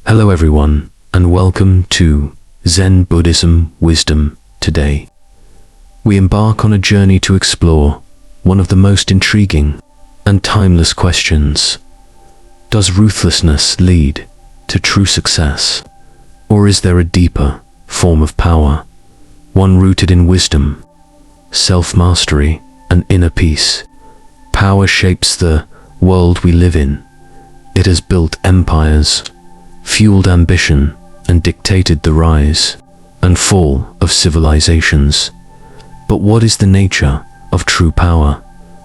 Hello everyone, and welcome to Zen Buddhism Wisdom Today. We embark on a journey to explore one of the most intriguing and timeless questions. Does ruthlessness lead to true success? Or is there a deeper form of power, one rooted in wisdom, self-mastery, and inner peace? Power shapes the world we live in. It has built empires, fueled ambition, and dictated the rise and fall of civilizations. But what is the nature of true power?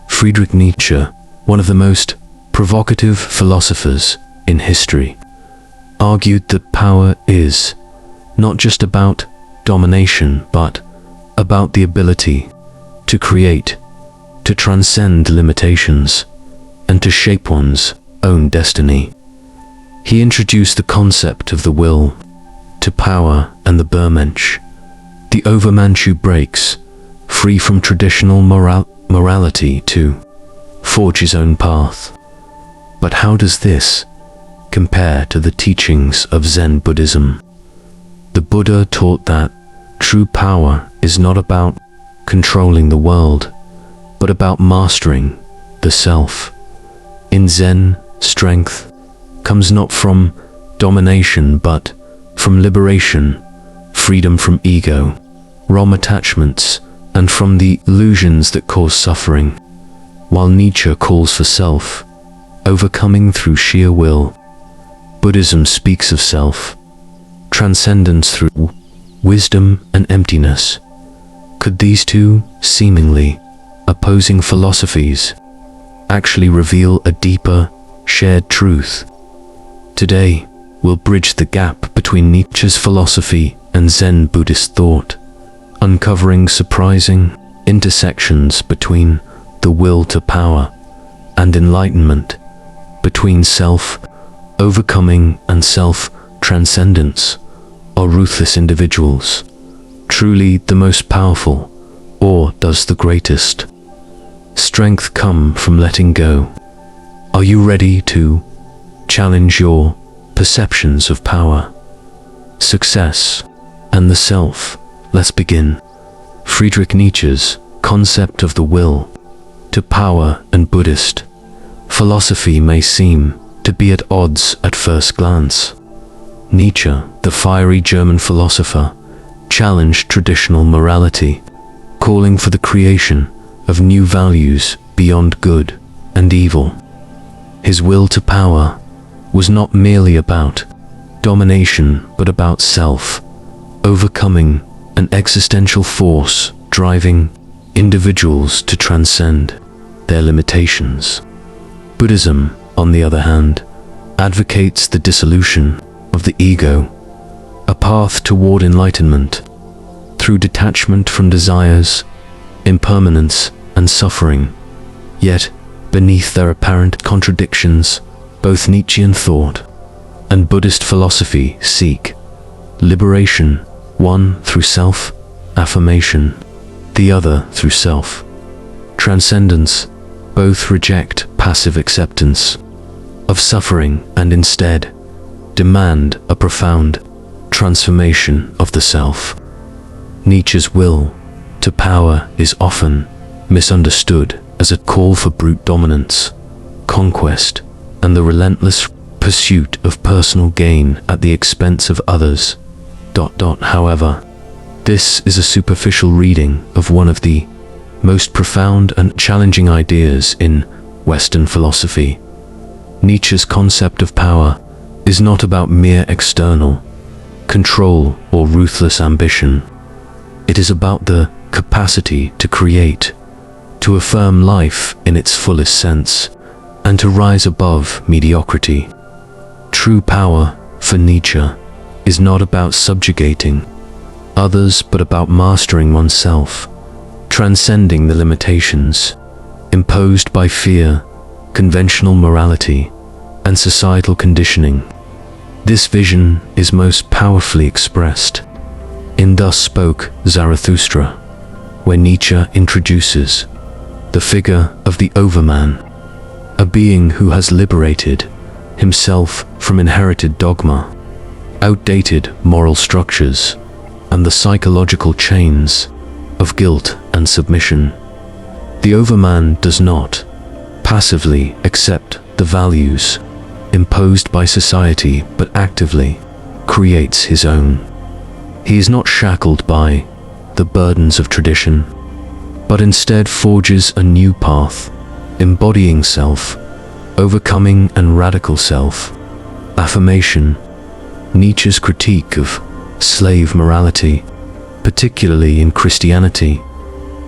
Friedrich Nietzsche, one of the most provocative philosophers in history, argued that power is not just about domination, but about the ability to create, to transcend limitations, and to shape one's own destiny. He introduced the concept of the will to power and the Burmensch, the Overmanch who breaks free from traditional morality to forge his own path. But how does this compare to the teachings of Zen Buddhism? The Buddha taught that true power is not about controlling the world, but about mastering the self. In Zen, strength comes not from domination, but from liberation, freedom from ego, wrong attachments, and from the illusions that cause suffering. While Nietzsche calls for self overcoming through sheer will, Buddhism speaks of self transcendence through wisdom and emptiness. Could these two seemingly opposing philosophies actually reveal a deeper, shared truth? Today, we'll bridge the gap between Nietzsche's philosophy and Zen Buddhist thought, uncovering surprising intersections between the will to power and enlightenment, between self-overcoming and self-transcendence. Are ruthless individuals truly the most powerful, or does the greatest strength come from letting go? Are you ready to challenge your perceptions of power, success, and the self? Let's begin. Friedrich Nietzsche's concept of the will to power and Buddhist philosophy may seem to be at odds at first glance. Nietzsche, the fiery German philosopher, challenged traditional morality, calling for the creation of new values beyond good and evil. His will to power was not merely about domination, but about self-overcoming, an existential force driving individuals to transcend their limitations. Buddhism, on the other hand, advocates the dissolution of the ego, a path toward enlightenment through detachment from desires, impermanence, and suffering. Yet, beneath their apparent contradictions, both Nietzschean thought and Buddhist philosophy seek liberation, one through self-affirmation, the other through self-transcendence. Both reject passive acceptance of suffering and instead demand a profound transformation of the self. Nietzsche's will to power is often misunderstood as a call for brute dominance, conquest, and the relentless pursuit of personal gain at the expense of others. However, this is a superficial reading of one of the most profound and challenging ideas in Western philosophy. Nietzsche's concept of power is not about mere external control or ruthless ambition. It is about the capacity to create, to affirm life in its fullest sense, and to rise above mediocrity. True power, for Nietzsche, is not about subjugating others, but about mastering oneself, transcending the limitations imposed by fear, conventional morality, and societal conditioning. This vision is most powerfully expressed in Thus Spoke Zarathustra, where Nietzsche introduces the figure of the Overman, a being who has liberated himself from inherited dogma outdated moral structures, and the psychological chains of guilt and submission. The overman does not passively accept the values imposed by society, but actively creates his own. He is not shackled by the burdens of tradition, but instead forges a new path, embodying self, overcoming and radical self-affirmation. Nietzsche's critique of slave morality, particularly in Christianity,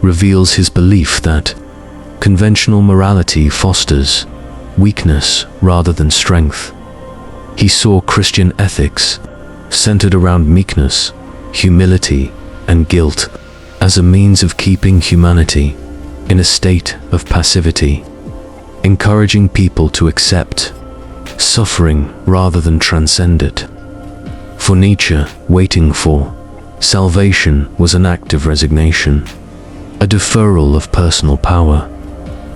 reveals his belief that conventional morality fosters weakness rather than strength. He saw Christian ethics centered around meekness, humility, and guilt as a means of keeping humanity in a state of passivity, encouraging people to accept suffering rather than transcend it. For Nietzsche, waiting for salvation was an act of resignation, a deferral of personal power.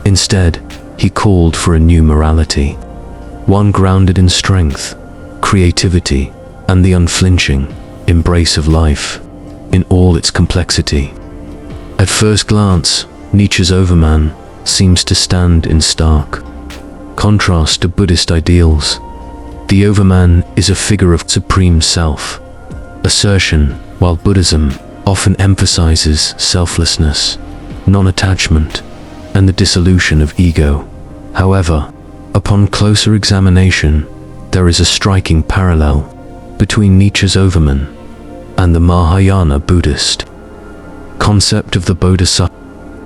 Instead, he called for a new morality, one grounded in strength, creativity, and the unflinching embrace of life in all its complexity. At first glance, Nietzsche's overman seems to stand in stark contrast to Buddhist ideals. The overman is a figure of supreme self-assertion, while Buddhism often emphasizes selflessness, non-attachment, and the dissolution of ego. However, upon closer examination, there is a striking parallel between Nietzsche's overman and the Mahayana Buddhist concept of the Bodhisattva.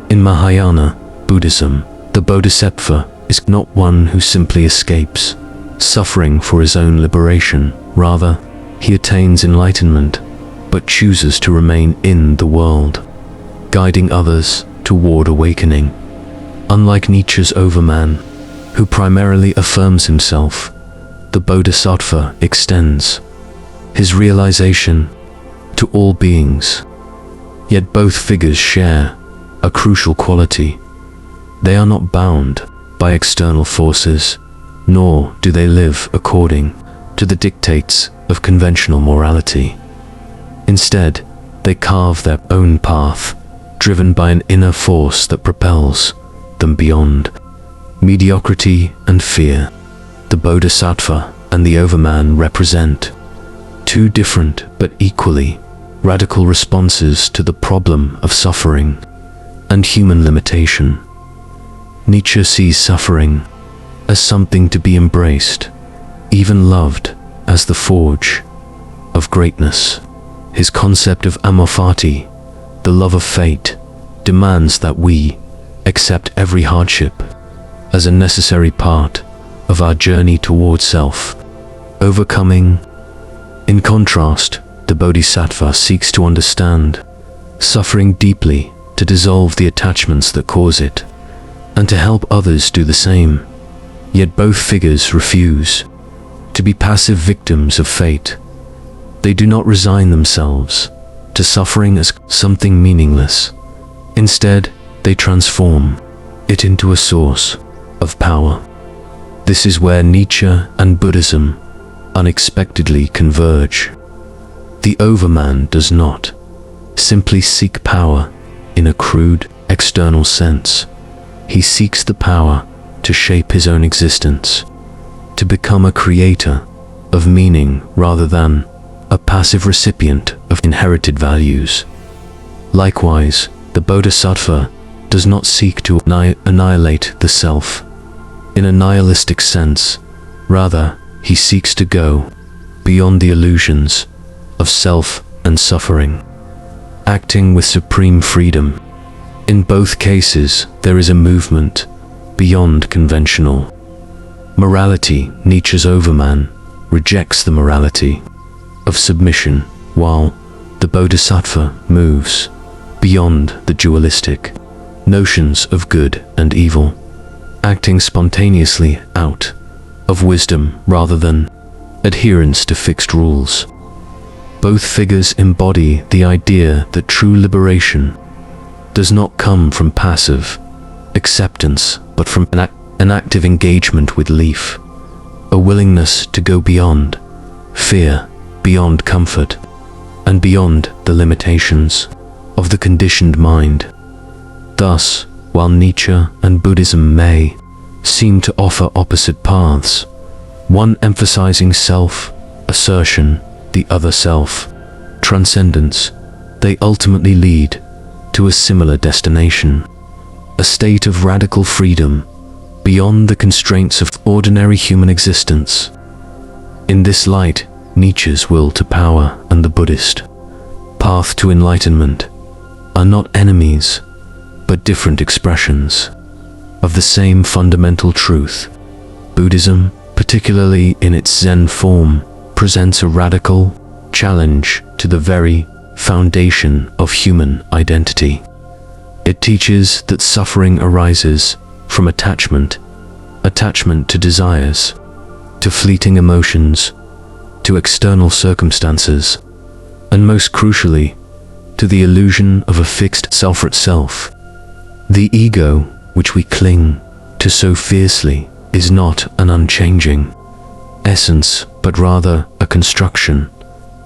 In Mahayana Buddhism, the Bodhisattva is not one who simply escapes suffering for his own liberation. Rather, he attains enlightenment, but chooses to remain in the world, guiding others toward awakening. Unlike Nietzsche's overman, who primarily affirms himself, the Bodhisattva extends his realization to all beings. Yet both figures share a crucial quality. They are not bound by external forces, nor do they live according to the dictates of conventional morality. Instead, they carve their own path, driven by an inner force that propels them beyond mediocrity and fear. The Bodhisattva and the overman represent two different but equally radical responses to the problem of suffering and human limitation. Nietzsche sees suffering as something to be embraced, even loved, as the forge of greatness. His concept of amor fati, the love of fate, demands that we accept every hardship as a necessary part of our journey towards self-overcoming. In contrast, the Bodhisattva seeks to understand suffering deeply, to dissolve the attachments that cause it, and to help others do the same. Yet both figures refuse to be passive victims of fate. They do not resign themselves to suffering as something meaningless. Instead, they transform it into a source of power. This is where Nietzsche and Buddhism unexpectedly converge. The overman does not simply seek power in a crude, external sense. He seeks the power to shape his own existence, to become a creator of meaning rather than a passive recipient of inherited values. Likewise, the Bodhisattva does not seek to annihilate the self in a nihilistic sense. Rather, he seeks to go beyond the illusions of self and suffering, acting with supreme freedom. In both cases, there is a movement beyond conventional morality. Nietzsche's overman rejects the morality of submission, while the Bodhisattva moves beyond the dualistic notions of good and evil, acting spontaneously out of wisdom rather than adherence to fixed rules. Both figures embody the idea that true liberation does not come from passive acceptance, but from an active engagement with life, a willingness to go beyond fear beyond comfort and beyond the limitations of the conditioned mind. Thus, while Nietzsche and Buddhism may seem to offer opposite paths, one emphasizing self-assertion, the other self-transcendence, they ultimately lead to a similar destination, a state of radical freedom beyond the constraints of ordinary human existence. In this light, Nietzsche's will to power and the Buddhist path to enlightenment are not enemies, but different expressions of the same fundamental truth. Buddhism, particularly in its Zen form, presents a radical challenge to the very foundation of human identity. It teaches that suffering arises from attachment to desires, to fleeting emotions, to external circumstances, and most crucially, to the illusion of a fixed self. The ego, which we cling to so fiercely, is not an unchanging essence, but rather a construction,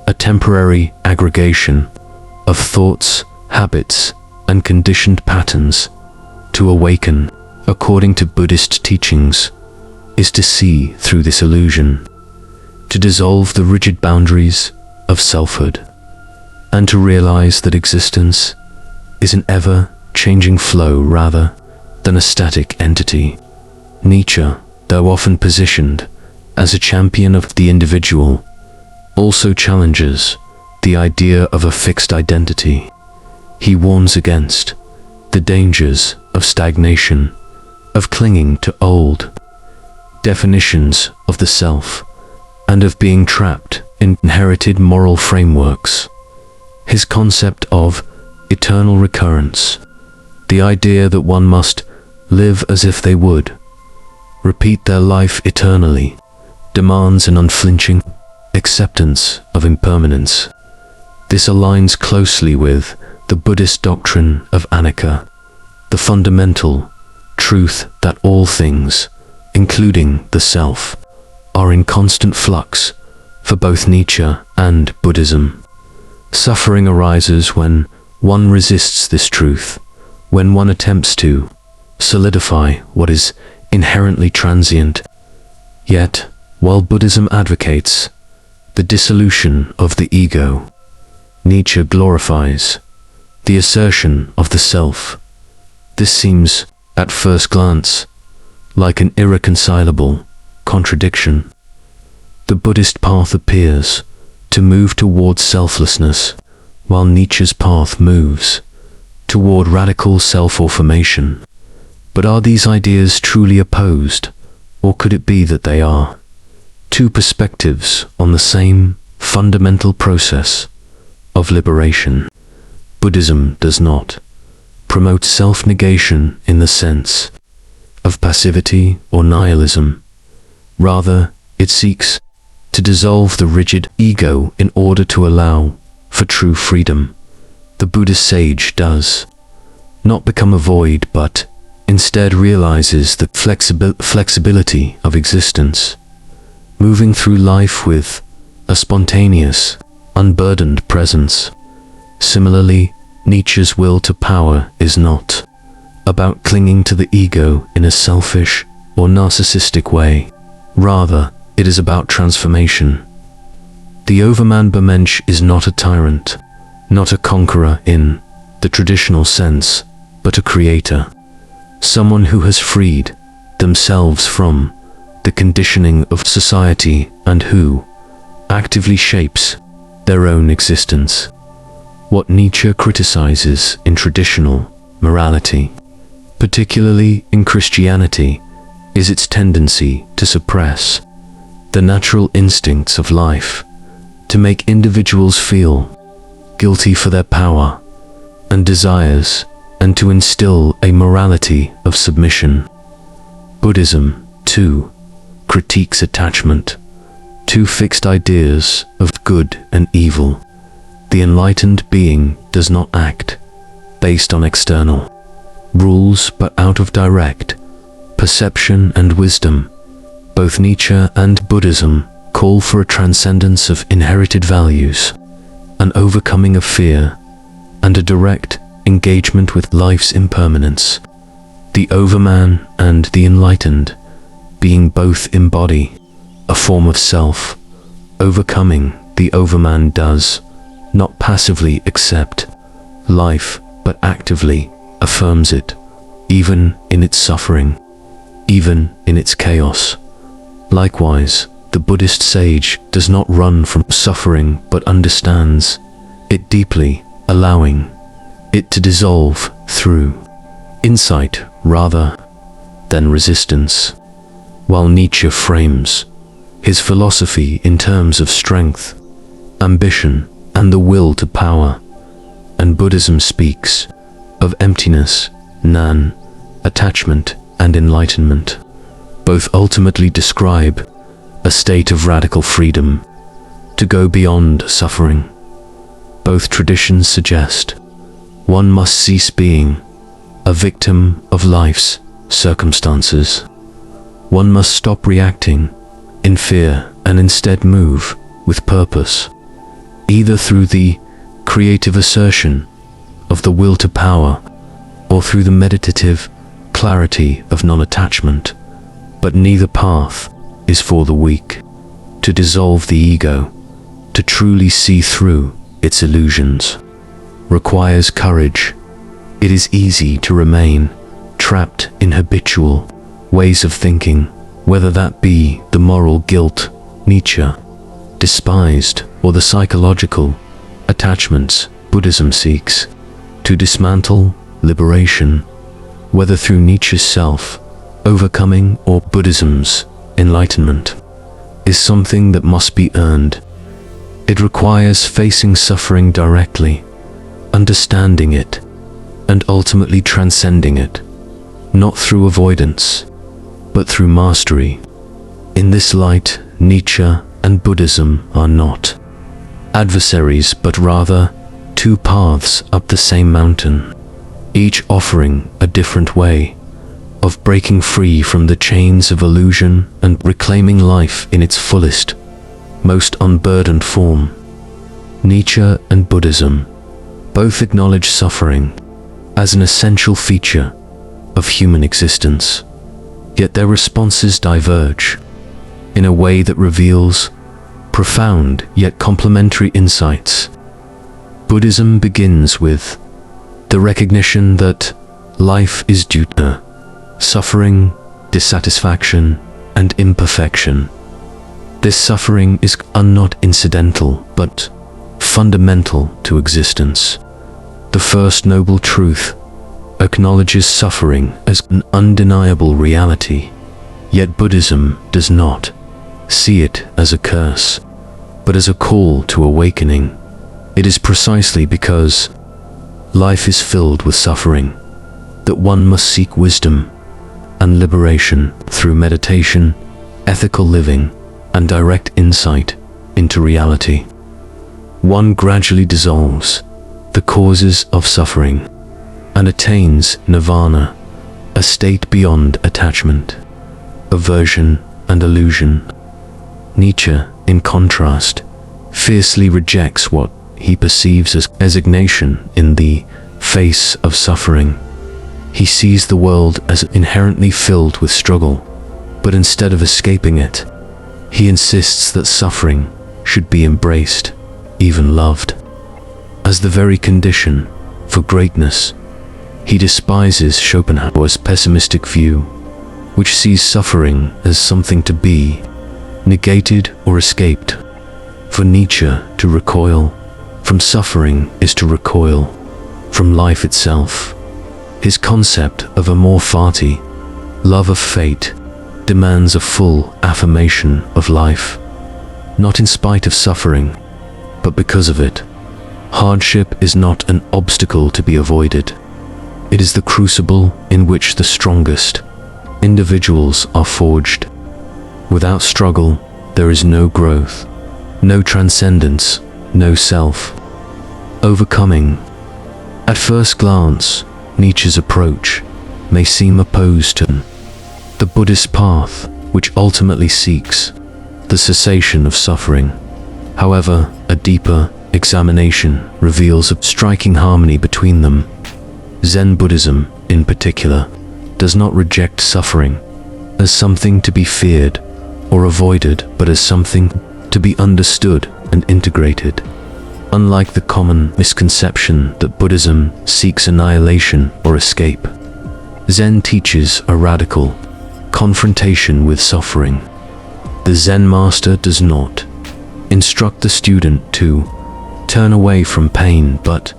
a temporary aggregation of thoughts, habits, and conditioned patterns. To awaken, according to Buddhist teachings, is to see through this illusion, to dissolve the rigid boundaries of selfhood, and to realize that existence is an ever-changing flow rather than a static entity. Nietzsche, though often positioned as a champion of the individual, also challenges the idea of a fixed identity. He warns against the dangers of stagnation, of clinging to old definitions of the self, and of being trapped in inherited moral frameworks. His concept of eternal recurrence, the idea that one must live as if they would repeat their life eternally, demands an unflinching acceptance of impermanence. This aligns closely with the Buddhist doctrine of anicca, the fundamental truth that all things, including the self, are in constant flux. For both Nietzsche and Buddhism, suffering arises when one resists this truth, when one attempts to solidify what is inherently transient. Yet, while Buddhism advocates the dissolution of the ego, Nietzsche glorifies the assertion of the self. This seems, at first glance, like an irreconcilable contradiction. The Buddhist path appears to move toward selflessness, while Nietzsche's path moves toward radical self-affirmation. But are these ideas truly opposed, or could it be that they are two perspectives on the same fundamental process of liberation? Buddhism does not promote self-negation in the sense of passivity or nihilism. Rather, it seeks to dissolve the rigid ego in order to allow for true freedom. The Buddhist sage does not become a void, but instead realizes the flexibility of existence, moving through life with a spontaneous, unburdened presence. Similarly, Nietzsche's will to power is not about clinging to the ego in a selfish or narcissistic way. Rather, it is about transformation. The Overman-Bermensch is not a tyrant, not a conqueror in the traditional sense, but a creator, someone who has freed themselves from the conditioning of society and who actively shapes their own existence. What Nietzsche criticizes in traditional morality, particularly in Christianity, is its tendency to suppress the natural instincts of life, to make individuals feel guilty for their power and desires, and to instill a morality of submission. Buddhism, too, critiques attachment to fixed ideas of good and evil. The enlightened being does not act based on external rules, but out of direct perception and wisdom. Both Nietzsche and Buddhism call for a transcendence of inherited values, an overcoming of fear, and a direct engagement with life's impermanence. The overman and the enlightened being both embody a form of self. Overcoming the overman does not passively accept life, but actively affirms it, even in its suffering, even in its chaos. Likewise, the Buddhist sage does not run from suffering but understands it deeply, allowing it to dissolve through insight rather than resistance. While Nietzsche frames his philosophy in terms of strength, ambition, and the will to power, and Buddhism speaks of emptiness, nan, attachment, and enlightenment, both ultimately describe a state of radical freedom to go beyond suffering. Both traditions suggest one must cease being a victim of life's circumstances. One must stop reacting in fear and instead move with purpose, either through the creative assertion of the will to power or through the meditative clarity of non-attachment. But neither path is for the weak. To dissolve the ego, to truly see through its illusions, requires courage. It is easy to remain trapped in habitual ways of thinking, whether that be the moral guilt Nietzsche despised or the psychological attachments Buddhism seeks to dismantle. Liberation, whether through Nietzsche's self-overcoming or Buddhism's enlightenment, is something that must be earned. It requires facing suffering directly, understanding it, and ultimately transcending it, not through avoidance, but through mastery. In this light, Nietzsche and Buddhism are not adversaries, but rather two paths up the same mountain, each offering a different way of breaking free from the chains of illusion and reclaiming life in its fullest, most unburdened form. Nietzsche and Buddhism both acknowledge suffering as an essential feature of human existence, yet their responses diverge in a way that reveals profound yet complementary insights. Buddhism begins with the recognition that life is dukkha, suffering, dissatisfaction, and imperfection. This suffering is not incidental, but fundamental to existence. The first noble truth acknowledges suffering as an undeniable reality, yet Buddhism does not see it as a curse, but as a call to awakening. It is precisely because life is filled with suffering that one must seek wisdom and liberation through meditation, ethical living, and direct insight into reality. One gradually dissolves the causes of suffering and attains nirvana, a state beyond attachment, aversion, and illusion. Nietzsche, in contrast, fiercely rejects what he perceives as resignation in the face of suffering. He sees the world as inherently filled with struggle, but instead of escaping it, he insists that suffering should be embraced, even loved, as the very condition for greatness. He despises Schopenhauer's pessimistic view, which sees suffering as something to be negated or escaped. For Nietzsche, to recoil from suffering is to recoil from life itself. His concept of amor fati, love of fate, demands a full affirmation of life, not in spite of suffering, but because of it. Hardship is not an obstacle to be avoided. It is the crucible in which the strongest individuals are forged. Without struggle, there is no growth, no transcendence, no self. Overcoming. At first glance, Nietzsche's approach may seem opposed to the Buddhist path, which ultimately seeks the cessation of suffering. However, a deeper examination reveals a striking harmony between them. Zen Buddhism, in particular, does not reject suffering as something to be feared or avoided, but as something to be understood and integrated. Unlike the common misconception that Buddhism seeks annihilation or escape, Zen teaches a radical confrontation with suffering. The Zen master does not instruct the student to turn away from pain, but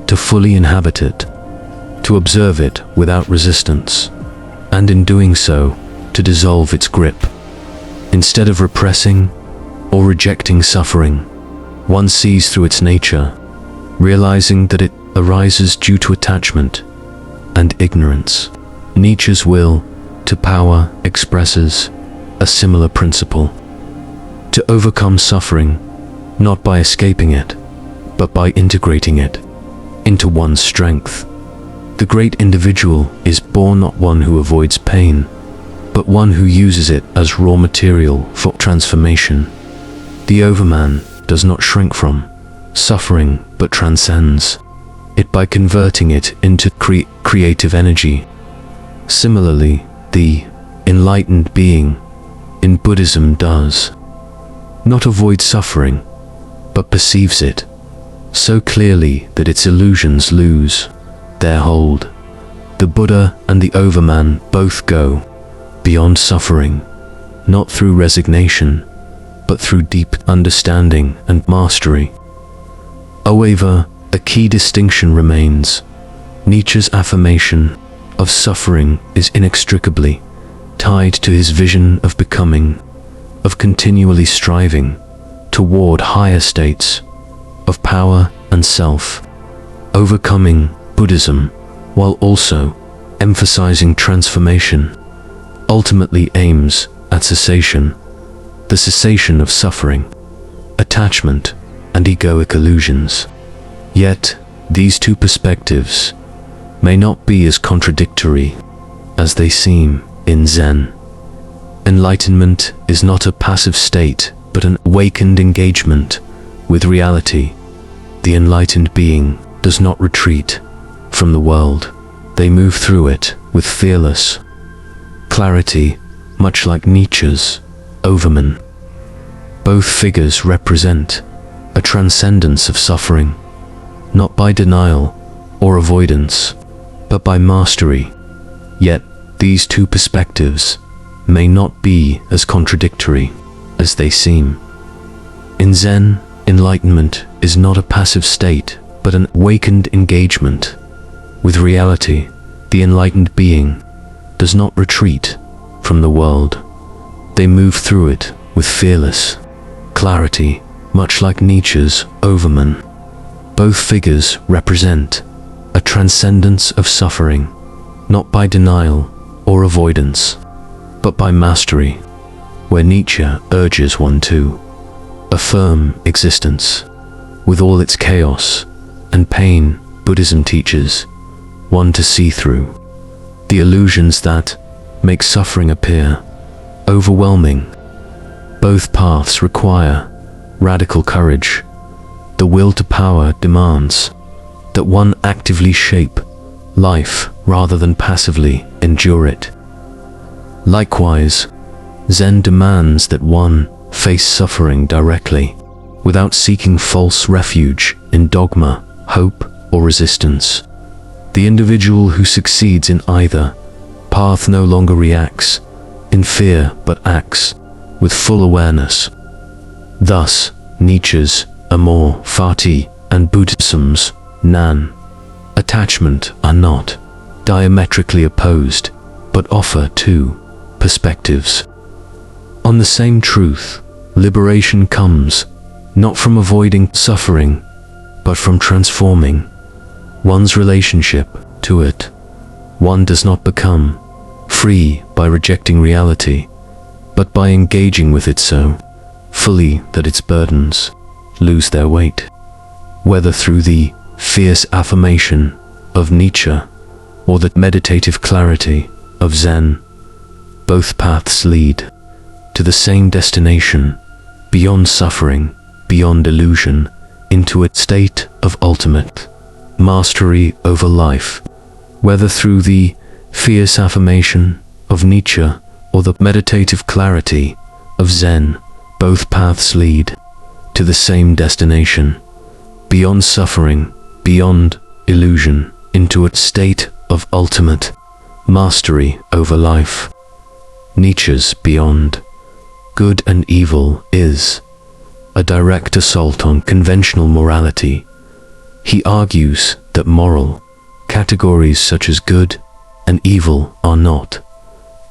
to fully inhabit it, to observe it without resistance, and in doing so, to dissolve its grip. Instead of repressing or rejecting suffering, one sees through its nature, realizing that it arises due to attachment and ignorance. Nietzsche's will to power expresses a similar principle. To overcome suffering, not by escaping it, but by integrating it into one's strength. The great individual is born not one who avoids pain, but one who uses it as raw material for transformation. The overman does not shrink from suffering, but transcends it by converting it into creative energy. Similarly, the enlightened being in Buddhism does not avoid suffering, but perceives it so clearly that its illusions lose their hold. The Buddha and the overman both go beyond suffering, not through resignation, but through deep understanding and mastery. However, a key distinction remains. Nietzsche's affirmation of suffering is inextricably tied to his vision of becoming, of continually striving toward higher states of power and self. Overcoming Buddhism, while also emphasizing transformation, ultimately aims at cessation, the cessation of suffering, attachment, and egoic illusions. Yet, these two perspectives may not be as contradictory as they seem in Zen. Enlightenment is not a passive state, but an awakened engagement with reality. The enlightened being does not retreat from the world. They move through it with fearless clarity, much like Nietzsche's overman. Both figures represent a transcendence of suffering, not by denial or avoidance, but by mastery. Yet, these two perspectives may not be as contradictory as they seem. In Zen, enlightenment is not a passive state, but an awakened engagement with reality. The enlightened being does not retreat from the world. They move through it with fearless clarity, much like Nietzsche's overman. Both figures represent a transcendence of suffering, not by denial or avoidance, but by mastery, where Nietzsche urges one to affirm existence with all its chaos and pain. Buddhism teaches one to see through the illusions that make suffering appear overwhelming. Both paths require radical courage. The will to power demands that one actively shape life rather than passively endure it. Likewise, Zen demands that one face suffering directly, without seeking false refuge in dogma, hope, or resistance. The individual who succeeds in either path no longer reacts in fear but acts with full awareness. Thus, Nietzsche's Amor Fati and Buddhism's Nan attachment are not diametrically opposed, but offer two perspectives on the same truth. Liberation comes not from avoiding suffering, but from transforming one's relationship to it. One does not become free by rejecting reality, but by engaging with it so fully that its burdens lose their weight. Whether through the fierce affirmation of Nietzsche or the meditative clarity of Zen, both paths lead to the same destination, beyond suffering, beyond illusion, into a state of ultimate mastery over life. Whether through the fierce affirmation of Nietzsche or the meditative clarity of Zen, both paths lead to the same destination, beyond suffering, beyond illusion, into a state of ultimate mastery over life. Nietzsche's Beyond Good and Evil is a direct assault on conventional morality. He argues that moral categories such as good and evil are not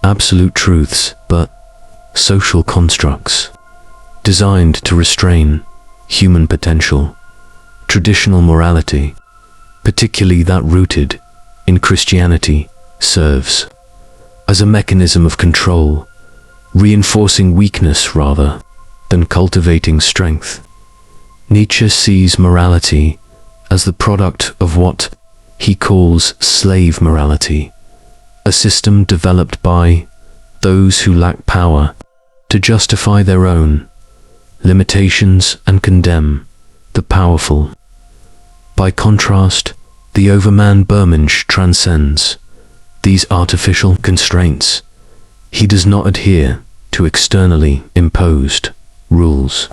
absolute truths, but social constructs designed to restrain human potential. Traditional morality, particularly that rooted in Christianity, serves as a mechanism of control, reinforcing weakness rather than cultivating strength. Nietzsche sees morality as the product of what he calls slave morality, a system developed by those who lack power to justify their own limitations and condemn the powerful. By contrast, the Overman Burmensch transcends these artificial constraints. He does not adhere to externally imposed rules.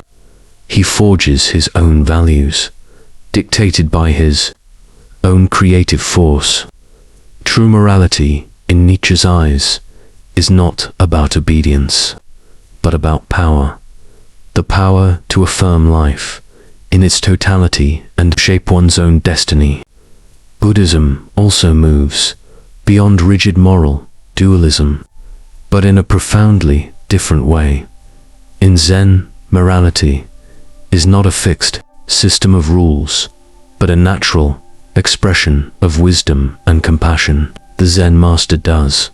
He forges his own values, dictated by his own creative force. True morality, in Nietzsche's eyes, is not about obedience, but about power. The power to affirm life in its totality and shape one's own destiny. Buddhism also moves beyond rigid moral dualism, but in a profoundly different way. In Zen, morality is not a fixed system of rules, but a natural expression of wisdom and compassion. The Zen master does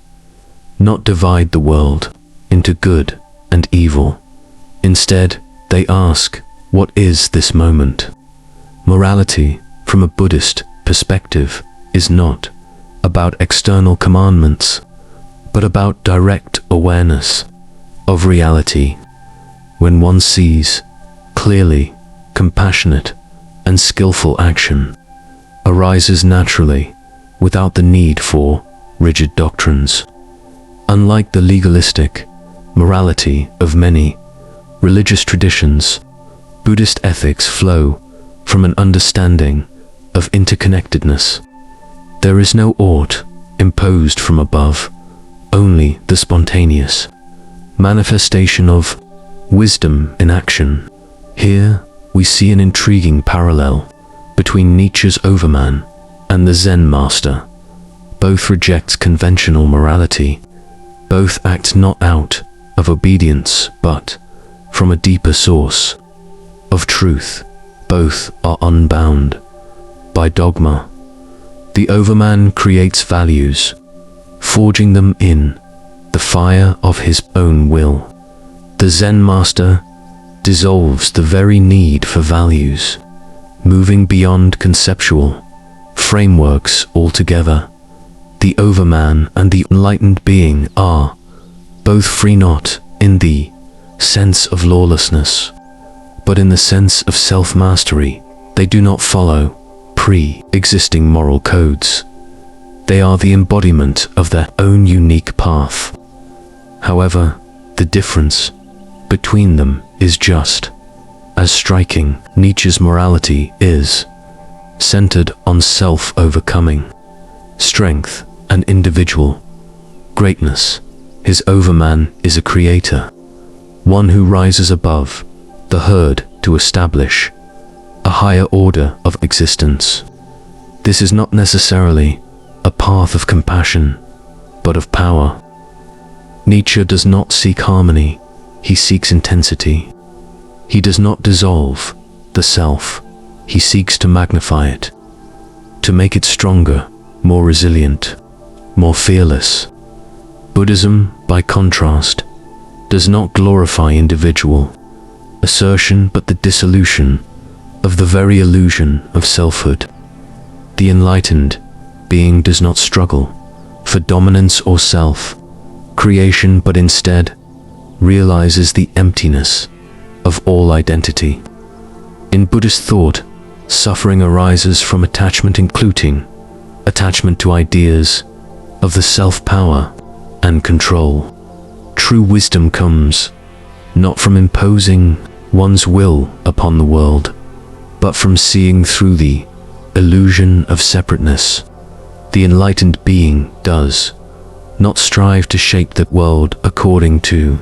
not divide the world into good and evil. Instead, they ask, what is this moment? Morality, from a Buddhist perspective, is not about external commandments, but about direct awareness of reality. When one sees clearly, compassionate and skillful action arises naturally without the need for rigid doctrines. Unlike the legalistic morality of many religious traditions, Buddhist ethics flow from an understanding of interconnectedness. There is no ought imposed from above, only the spontaneous manifestation of wisdom in action. Here we see an intriguing parallel between Nietzsche's Overman and the Zen master. Both reject conventional morality. Both act not out of obedience, but from a deeper source of truth. Both are unbound by dogma. The Overman creates values, forging them in the fire of his own will. The Zen master dissolves the very need for values, moving beyond conceptual frameworks altogether. The Overman and the enlightened being are both free, not in the sense of lawlessness, but in the sense of self-mastery. They do not follow pre-existing moral codes. They are the embodiment of their own unique path. However, the difference between them is just as striking. Nietzsche's morality is centered on self-overcoming, strength, and individual greatness. His Overman is a creator, one who rises above the herd to establish a higher order of existence. This is not necessarily a path of compassion, but of power. Nietzsche does not seek harmony, he seeks intensity. He does not dissolve the self, he seeks to magnify it, to make it stronger, more resilient, more fearless. Buddhism, by contrast, does not glorify individual assertion but the dissolution of the very illusion of selfhood. The enlightened being does not struggle for dominance or self-creation, but instead realizes the emptiness of all identity. In Buddhist thought, suffering arises from attachment, including attachment to ideas of the self-power and control. True wisdom comes not from imposing one's will upon the world, but from seeing through the illusion of separateness. The enlightened being does not strive to shape the world according to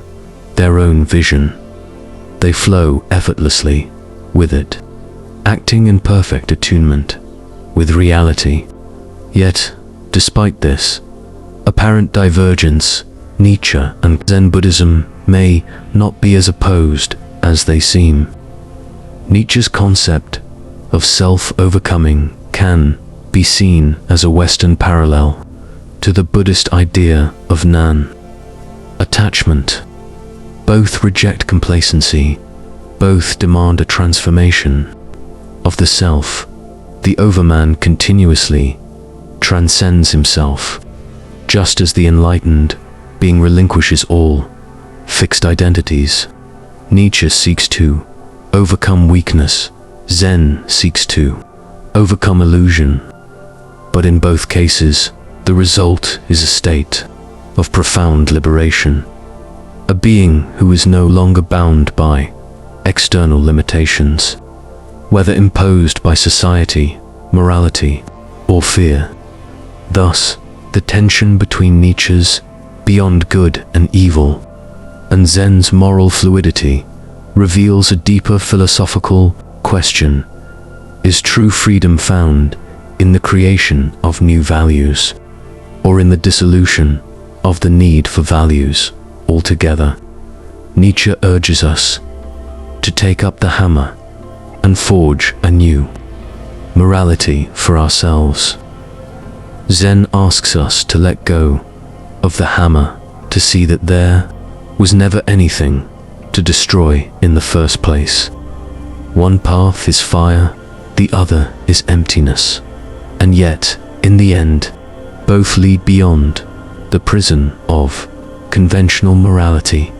their own vision. They flow effortlessly with it, acting in perfect attunement with reality. Yet, despite this apparent divergence, Nietzsche and Zen Buddhism may not be as opposed as they seem. Nietzsche's concept of self-overcoming can be seen as a Western parallel to the Buddhist idea of non-attachment. Both reject complacency, both demand a transformation of the self. The overman continuously transcends himself, just as the enlightened being relinquishes all fixed identities. Nietzsche seeks to overcome weakness, Zen seeks to overcome illusion. But in both cases, the result is a state of profound liberation, a being who is no longer bound by external limitations, whether imposed by society, morality, or fear. Thus, the tension between Nietzsche's beyond good and evil and Zen's moral fluidity reveals a deeper philosophical question: is true freedom found in the creation of new values, or in the dissolution of the need for values altogether? Nietzsche urges us to take up the hammer and forge a new morality for ourselves. Zen asks us to let go of the hammer, to see that there was never anything to destroy in the first place. One path is fire, the other is emptiness, and yet, in the end, both lead beyond the prison of conventional morality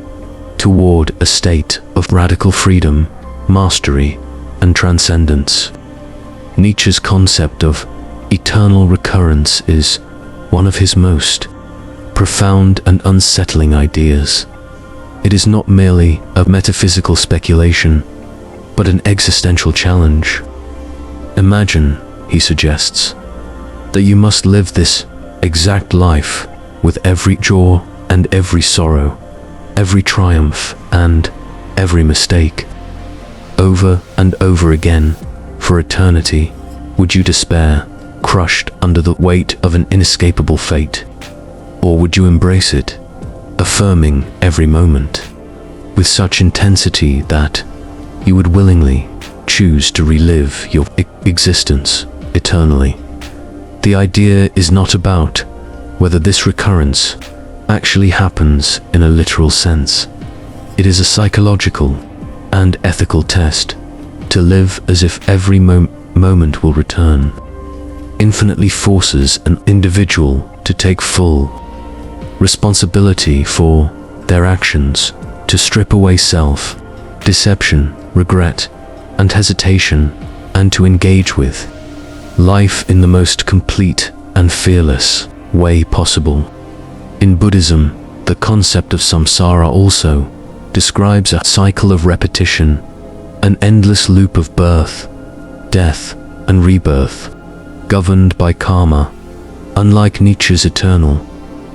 toward a state of radical freedom, mastery, and transcendence. Nietzsche's concept of eternal recurrence is one of his most profound and unsettling ideas. It is not merely a metaphysical speculation, but an existential challenge. Imagine, he suggests, that you must live this exact life with every joy and every sorrow, every triumph and every mistake, over and over again for eternity. Would you despair, crushed under the weight of an inescapable fate? Or would you embrace it, affirming every moment with such intensity that you would willingly choose to relive your existence eternally? The idea is not about whether this recurrence actually happens in a literal sense. It is a psychological and ethical test to live as if every moment will return. Infinitely forces an individual to take full responsibility for their actions, to strip away self, deception, regret, and hesitation, and to engage with life in the most complete and fearless way possible. In Buddhism, the concept of samsara also describes a cycle of repetition, an endless loop of birth, death, and rebirth, governed by karma. Unlike Nietzsche's eternal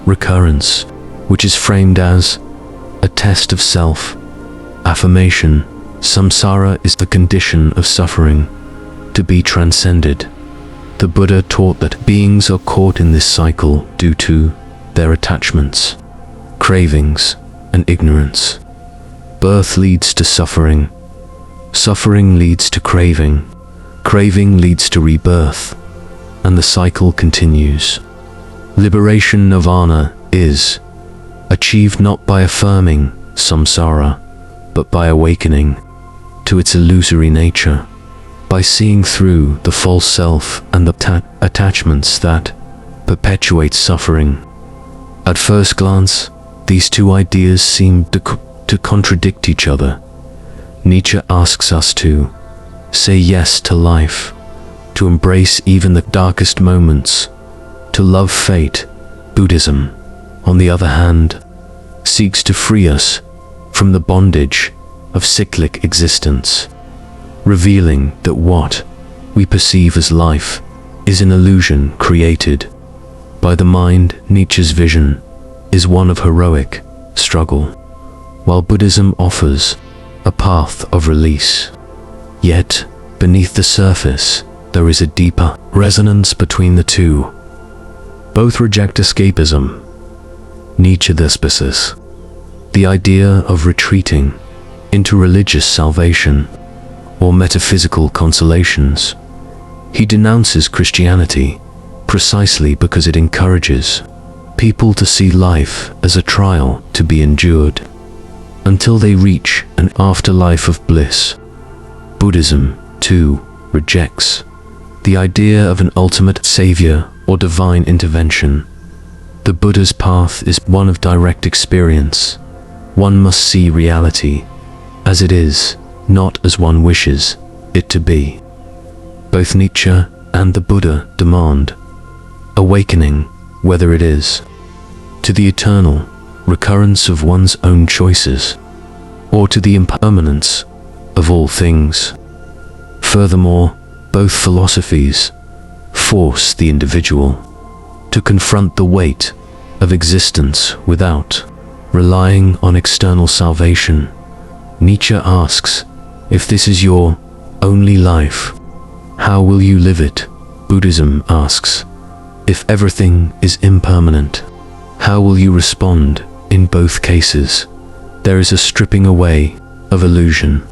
recurrence, which is framed as a test of self-affirmation, samsara is the condition of suffering to be transcended. The Buddha taught that beings are caught in this cycle due to their attachments, cravings, and ignorance. Birth leads to suffering, suffering leads to craving, craving leads to rebirth, and the cycle continues. Liberation nirvana is achieved not by affirming samsara, but by awakening to its illusory nature, by seeing through the false self and the attachments that perpetuate suffering. At first glance, these two ideas seem to contradict each other. Nietzsche asks us to say yes to life, to embrace even the darkest moments, to love fate. Buddhism, on the other hand, seeks to free us from the bondage of cyclic existence, revealing that what we perceive as life is an illusion created by the mind. Nietzsche's vision is one of heroic struggle, while Buddhism offers a path of release. Yet, beneath the surface, there is a deeper resonance between the two. Both reject escapism. Nietzsche dismisses the idea of retreating into religious salvation or metaphysical consolations. He denounces Christianity precisely because it encourages people to see life as a trial to be endured until they reach an afterlife of bliss. Buddhism, too, rejects the idea of an ultimate savior or divine intervention. The Buddha's path is one of direct experience. One must see reality as it is, not as one wishes it to be. Both Nietzsche and the Buddha demand awakening, whether it is to the eternal recurrence of one's own choices or to the impermanence of all things. Furthermore, both philosophies force the individual to confront the weight of existence without relying on external salvation. Nietzsche asks, if this is your only life, how will you live it? Buddhism asks, if everything is impermanent, how will you respond? In both cases, there is a stripping away of illusion.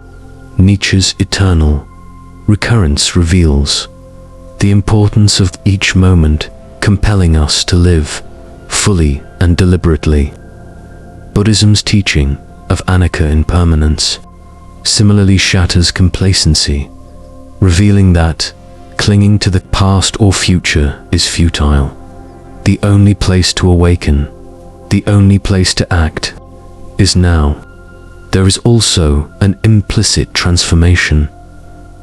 Nietzsche's eternal recurrence reveals the importance of each moment, compelling us to live fully and deliberately. Buddhism's teaching of anicca, impermanence, similarly shatters complacency, revealing that clinging to the past or future is futile. The only place to awaken, the only place to act, is now. There is also an implicit transformation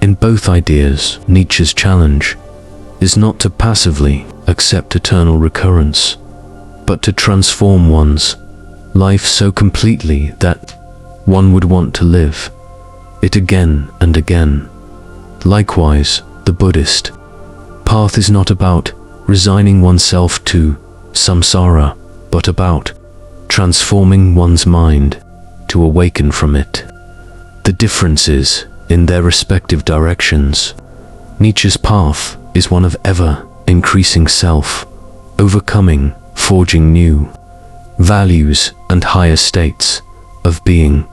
in both ideas. Nietzsche's challenge is not to passively accept eternal recurrence, but to transform one's life so completely that one would want to live it again and again. Likewise, the Buddhist path is not about resigning oneself to samsara, but about transforming one's mind to awaken from it. The differences in their respective directions. Nietzsche's path is one of ever-increasing self, overcoming, forging new values and higher states of being.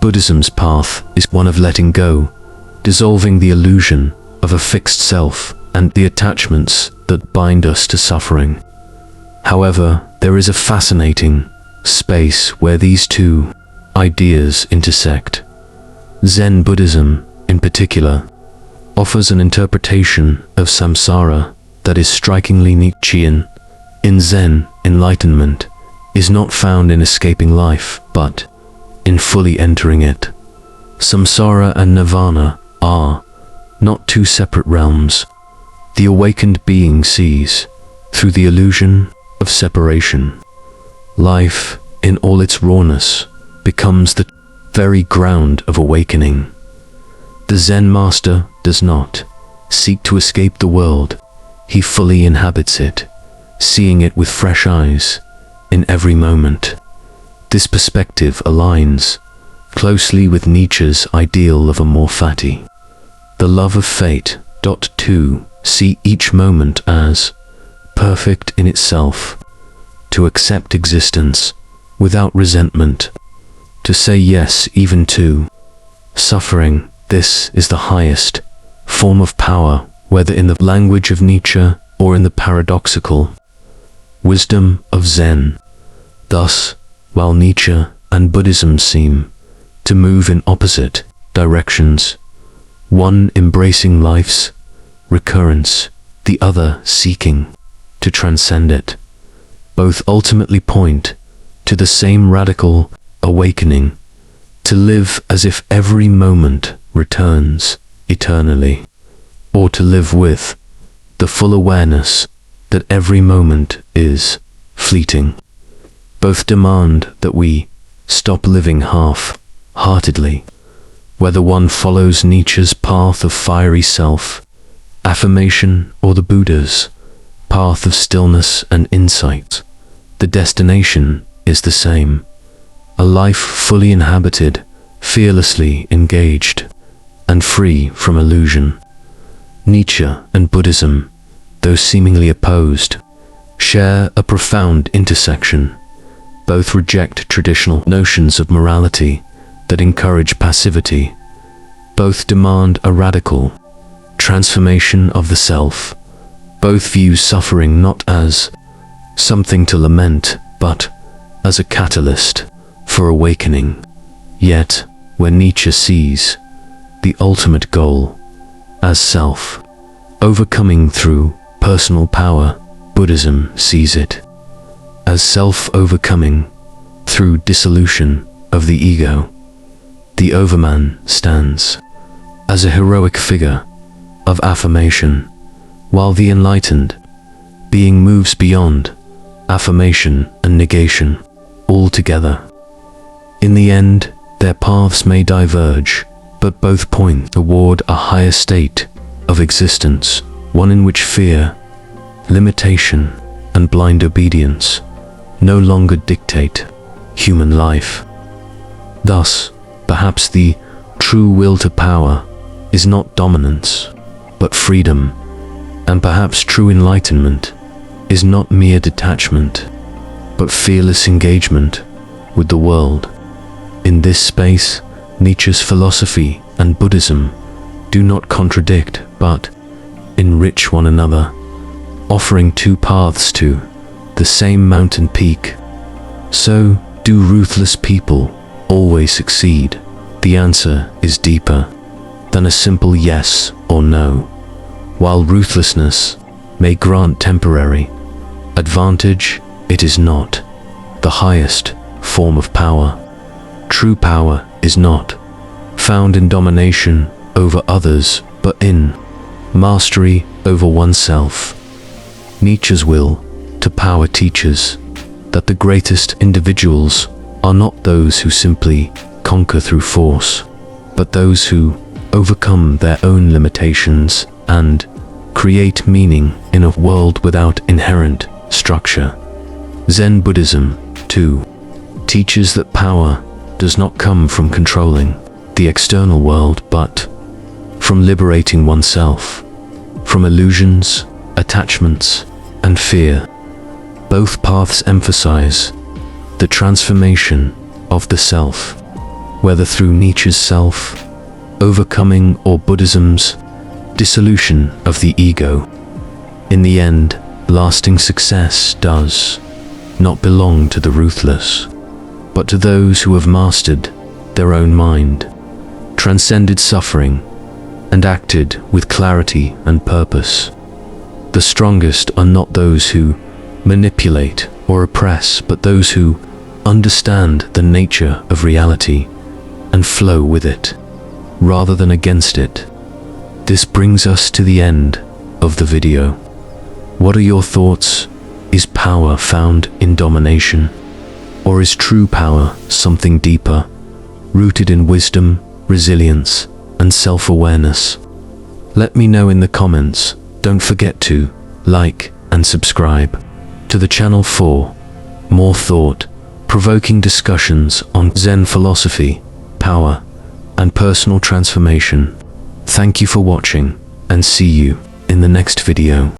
Buddhism's path is one of letting go, dissolving the illusion of a fixed self and the attachments that bind us to suffering. However, there is a fascinating space where these two ideas intersect. Zen Buddhism, in particular, offers an interpretation of samsara that is strikingly Nietzschean. In Zen, enlightenment is not found in escaping life, but in fully entering it. Samsara and nirvana are not two separate realms. The awakened being sees through the illusion of separation. Life, in all its rawness, becomes the very ground of awakening. The Zen master does not seek to escape the world. He fully inhabits it, seeing it with fresh eyes in every moment. This perspective aligns closely with Nietzsche's ideal of amor fati, the love of fate. To see each moment as perfect in itself, to accept existence without resentment, to say yes even to suffering. This is the highest form of power, whether in the language of Nietzsche or in the paradoxical wisdom of Zen. Thus, while Nietzsche and Buddhism seem to move in opposite directions, one embracing life's recurrence, the other seeking to transcend it, both ultimately point to the same radical awakening, to live as if every moment returns eternally, or to live with the full awareness that every moment is fleeting. Both demand that we stop living half-heartedly, whether one follows Nietzsche's path of fiery self-affirmation or the Buddha's path of stillness and insight. The destination is the same: a life fully inhabited, fearlessly engaged, and free from illusion. Nietzsche and Buddhism, though seemingly opposed, share a profound intersection. Both reject traditional notions of morality that encourage passivity. Both demand a radical transformation of the self. Both view suffering not as something to lament, but as a catalyst for awakening. Yet, when Nietzsche sees the ultimate goal as self-overcoming through personal power, Buddhism sees it as self-overcoming through dissolution of the ego. The overman stands as a heroic figure of affirmation, while the enlightened being moves beyond affirmation and negation altogether. In the end, their paths may diverge, but both point toward a higher state of existence, one in which fear, limitation, and blind obedience no longer dictate human life. Thus, perhaps the true will to power is not dominance, but freedom, and perhaps true enlightenment is not mere detachment, but fearless engagement with the world. In this space, Nietzsche's philosophy and Buddhism do not contradict, but enrich one another, offering two paths to the same mountain peak. So, do ruthless people always succeed? The answer is deeper than a simple yes or no. While ruthlessness may grant temporary advantage, it is not the highest form of power. True power is not found in domination over others, but in mastery over oneself. Nietzsche's will to power teaches that the greatest individuals are not those who simply conquer through force, but those who overcome their own limitations and create meaning in a world without inherent structure. Zen Buddhism, too, teaches that power does not come from controlling the external world, but from liberating oneself from illusions, attachments, and fear. Both paths emphasize the transformation of the self, whether through Nietzsche's self-overcoming or Buddhism's dissolution of the ego. In the end, lasting success does not belong to the ruthless, but to those who have mastered their own mind, transcended suffering, and acted with clarity and purpose. The strongest are not those who manipulate or oppress, but those who understand the nature of reality and flow with it, rather than against it. This brings us to the end of the video. What are your thoughts? Is power found in domination? Or is true power something deeper, rooted in wisdom, resilience, and self-awareness? Let me know in the comments. Don't forget to like and subscribe to the channel for more thought-provoking discussions on Zen philosophy, power, and personal transformation. Thank you for watching, and see you in the next video.